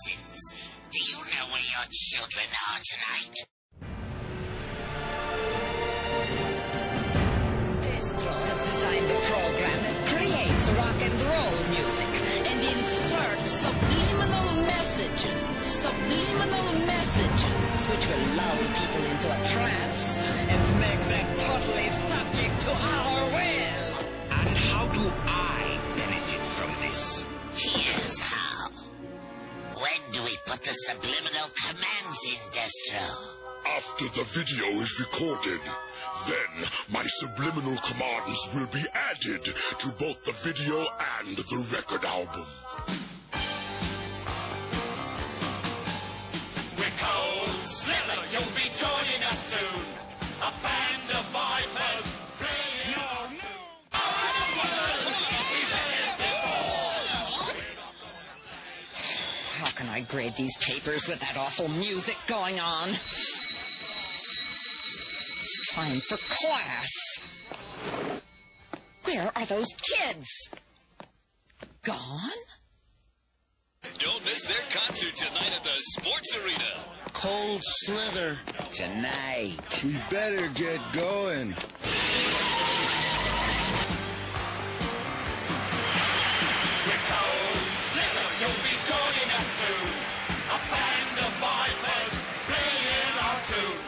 Citizens, do you know where your children are tonight? Distro has designed a program that creates rock and roll music and inserts subliminal messages. Subliminal messages, which will lull people into a trance and make them totally subject to our will. And how do I benefit from this? Here's how. When do we put the subliminal commands in, Destro? After the video is recorded, then my subliminal commands will be added to both the video and the record album. We're Cold Slither, you'll be joining us soon. A band of vipers playing our tune. How can I grade these papers with that awful music going on? It's time for class. Where are those kids? Gone? Don't miss their concert tonight at the Sports Arena. Cold Slither. Tonight. We better get going. We're Cold Slither, you'll be joining us soon. A band of vipers playing our tune.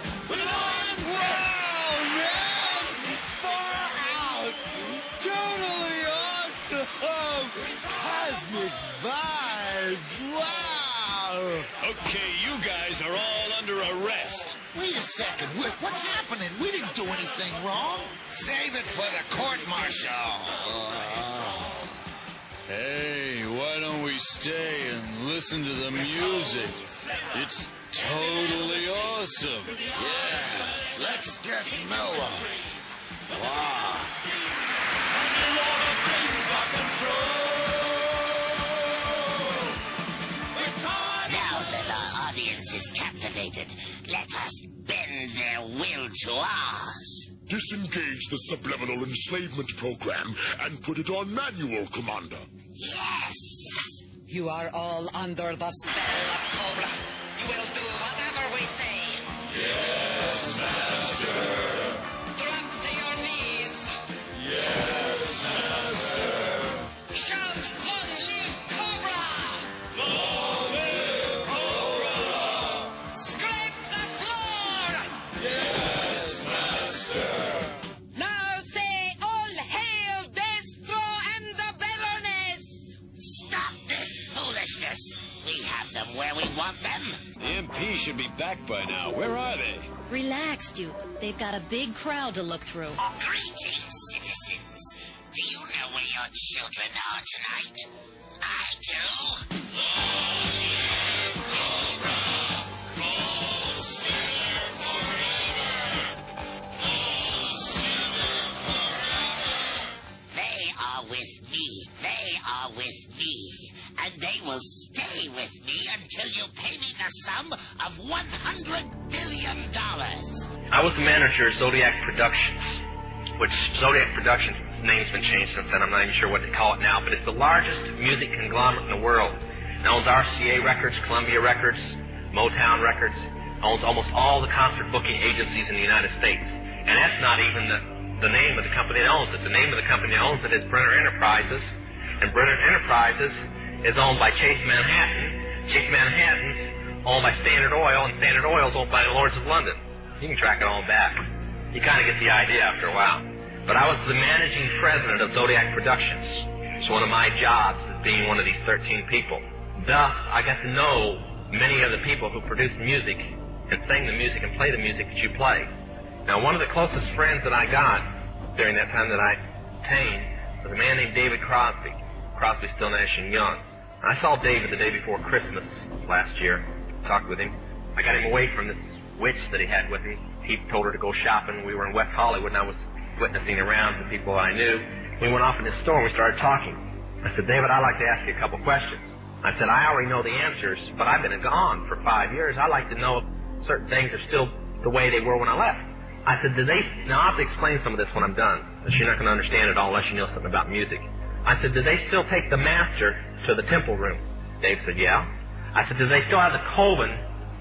Wow, man! Far out! Totally awesome! Cosmic vibes! Wow! Okay, you guys are all under arrest. Wait a second. What's happening? We didn't do anything wrong. Save it for the court-martial. Hey, why don't we stay and listen to the music? It's totally awesome. Yeah, let's get mellow. Wow. Now that our audience is captivated, let us bend their will to ours. Disengage the subliminal enslavement program and put it on manual, Commander. Yes. You are all under the spell of Cobra. You will do whatever we say. Yes, Master. Drop to your knees. Yes, Master. Shout, long live Cobra! Long live Cobra. Scrape the floor! Yes, Master. Now say, all hail Destro and the Baroness! Stop this foolishness. We have them where we want them. The MP should be back by now. Where are they? Relax, Duke. They've got a big crowd to look through. Greetings, citizens. Do you know where your children are tonight? I do. Long live Cobra! Cold Slither forever! Cold Slither forever! They are with me. They are with me. And they will stay with me until you pay me the sum of $100 billion. I was the manager of Zodiac Productions, which Zodiac Productions' name's been changed since then. I'm not even sure what they call it now, but it's the largest music conglomerate in the world. It owns RCA Records, Columbia Records, Motown Records, owns almost all the concert booking agencies in the United States. And that's not even the name of the company that owns it. The name of the company that owns it is Brenner Enterprises, and Brenner Enterprises is owned by Chase Manhattan. Chase Manhattan's owned by Standard Oil, and Standard Oil's owned by the Lords of London. You can track it all back. You kind of get the idea after a while. But I was the managing president of Zodiac Productions. So one of my jobs is being one of these 13 people. Thus, I got to know many of the people who produce music and sing the music and play the music that you play. Now, one of the closest friends that I got during that time that I obtained was a man named David Crosby. Crosby, Still, Nash & Young. I saw David the day before Christmas last year, talked with him. I got him away from this witch that he had with him. He told her to go shopping. We were in West Hollywood, and I was witnessing around the people I knew. We went off in the store, and we started talking. I said, David, I'd like to ask you a couple questions. I said, I already know the answers, but I've been gone for 5 years. I'd like to know if certain things are still the way they were when I left. I said, now I'll have to explain some of this when I'm done, because you're not going to understand it all unless you know something about music. I said, do they still take the master to the temple room? Dave said, yeah. I said, do they still have the Coven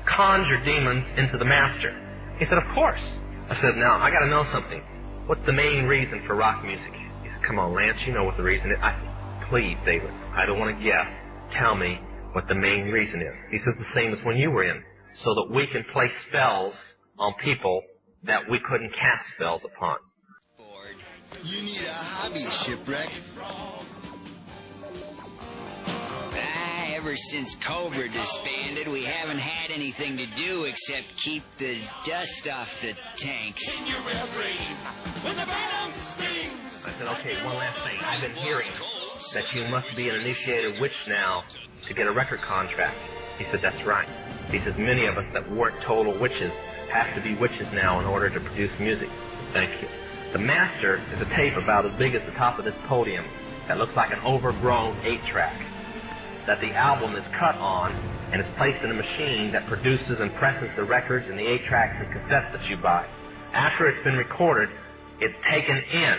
conjure demons into the master? He said, of course. I said, now, I got to know something. What's the main reason for rock music? He said, come on, Lance, you know what the reason is. I said, please, David, I don't want to guess. Tell me what the main reason is. He says, the same as when you were in, so that we can play spells on people that we couldn't cast spells upon. You need a hobby, Shipwreck. Ever since Cobra disbanded, we haven't had anything to do except keep the dust off the tanks. I said, okay, one last thing. I've been hearing that you must be an initiated witch now to get a record contract. He said, that's right. He says, many of us that weren't total witches have to be witches now in order to produce music. Thank you. The master is a tape about as big as the top of this podium that looks like an overgrown 8-track that the album is cut on and is placed in a machine that produces and presses the records and the 8-tracks and cassettes that you buy. After it's been recorded, it's taken in.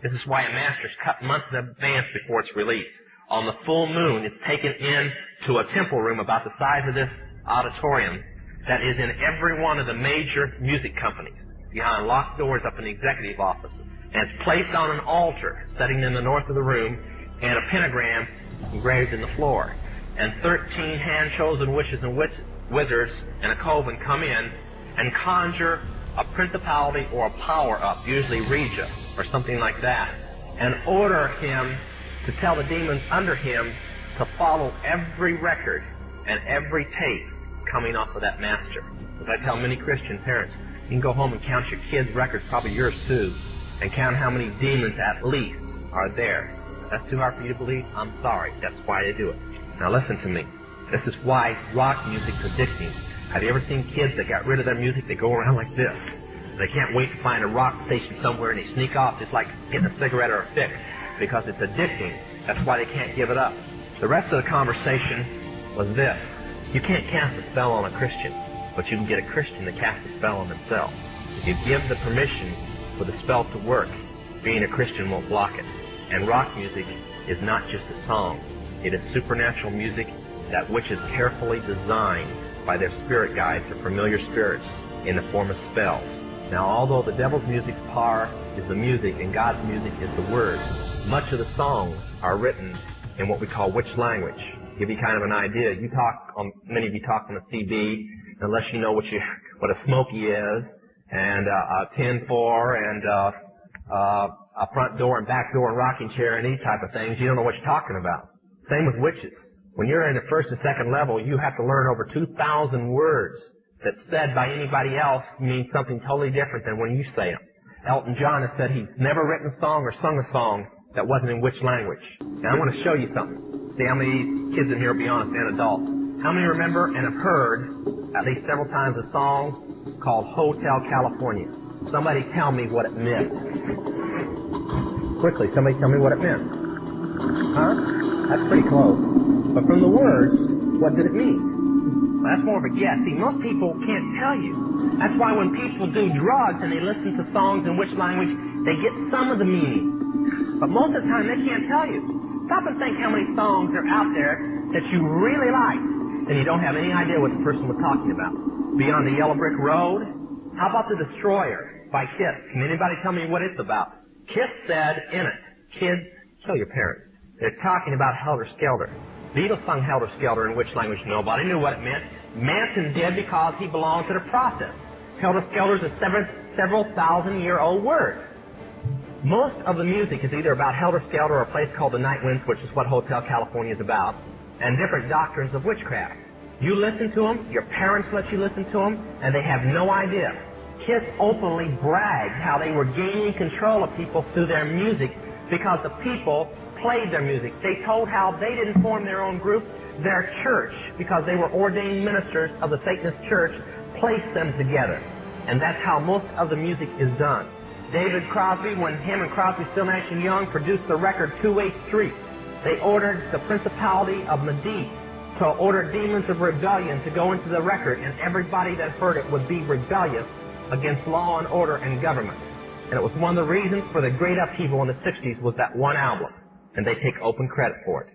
This is why a master's cut months in advance before it's released. On the full moon, it's taken in to a temple room about the size of this auditorium that is in every one of the major music companies, behind locked doors up in the executive offices. And it's placed on an altar sitting in the north of the room, and a pentagram engraved in the floor. And 13 hand-chosen witches and wizards and a coven come in and conjure a principality or a power-up, usually Regia or something like that, and order him to tell the demons under him to follow every record and every tape coming off of that master. As I tell many Christian parents, you can go home and count your kids' records, probably yours too, and count how many demons at least are there. If that's too hard for you to believe, I'm sorry. That's why they do it. Now listen to me. This is why rock music's addicting. Have you ever seen kids that got rid of their music? They go around like this. They can't wait to find a rock station somewhere and they sneak off just like getting a cigarette or a fix because it's addicting. That's why they can't give it up. The rest of the conversation was this. You can't cast a spell on a Christian, but you can get a Christian to cast a spell on themselves. If you give the permission for the spell to work, being a Christian won't block it. And rock music is not just a song. It is supernatural music that which is carefully designed by their spirit guides or familiar spirits in the form of spells. Now, although the devil's music's power is the music and God's music is the word, much of the songs are written in what we call witch language. To give you kind of an idea, many of you talk on a CB, unless you know what a smoky is, and a 10-4, and a front door and back door and rocking chair and these type of things, you don't know what you're talking about. Same with witches. When you're in the first and second level, you have to learn over 2,000 words that said by anybody else mean something totally different than when you say them. Elton John has said he's never written a song or sung a song that wasn't in witch language. Now I want to show you something. See how many kids in here will be honest and adults. How many remember and have heard at least several times a song called Hotel California? Somebody tell me what it meant. Quickly, somebody tell me what it meant. Huh? That's pretty close. But from the words, what did it mean? Well, that's more of a guess. See, most people can't tell you. That's why when people do drugs and they listen to songs in which language, they get some of the meaning. But most of the time, they can't tell you. Stop and think how many songs are out there that you really like, and you don't have any idea what the person was talking about. Beyond the Yellow Brick Road? How about The Destroyer by Kiss? Can anybody tell me what it's about? Kiss said in it, kids, kill your parents. They're talking about Helter Skelter. Beatles sung Helter Skelter in which language? Nobody knew what it meant. Manson did because he belonged to the process. Helter Skelter is a several thousand-year-old word. Most of the music is either about Helter Skelter or a place called the Night Winds, which is what Hotel California is about, and different doctrines of witchcraft. You listen to them, your parents let you listen to them, and they have no idea. Kiss openly bragged how they were gaining control of people through their music because the people played their music. They told how they didn't form their own group. Their church, because they were ordained ministers of the Satanist church, placed them together. And that's how most of the music is done. David Crosby, when him and Crosby, Still, Nash & Young produced the record 283, they ordered the Principality of Medici to order demons of rebellion to go into the record, and everybody that heard it would be rebellious against law and order and government. And it was one of the reasons for the great upheaval in the 60s was that one album. And they take open credit for it.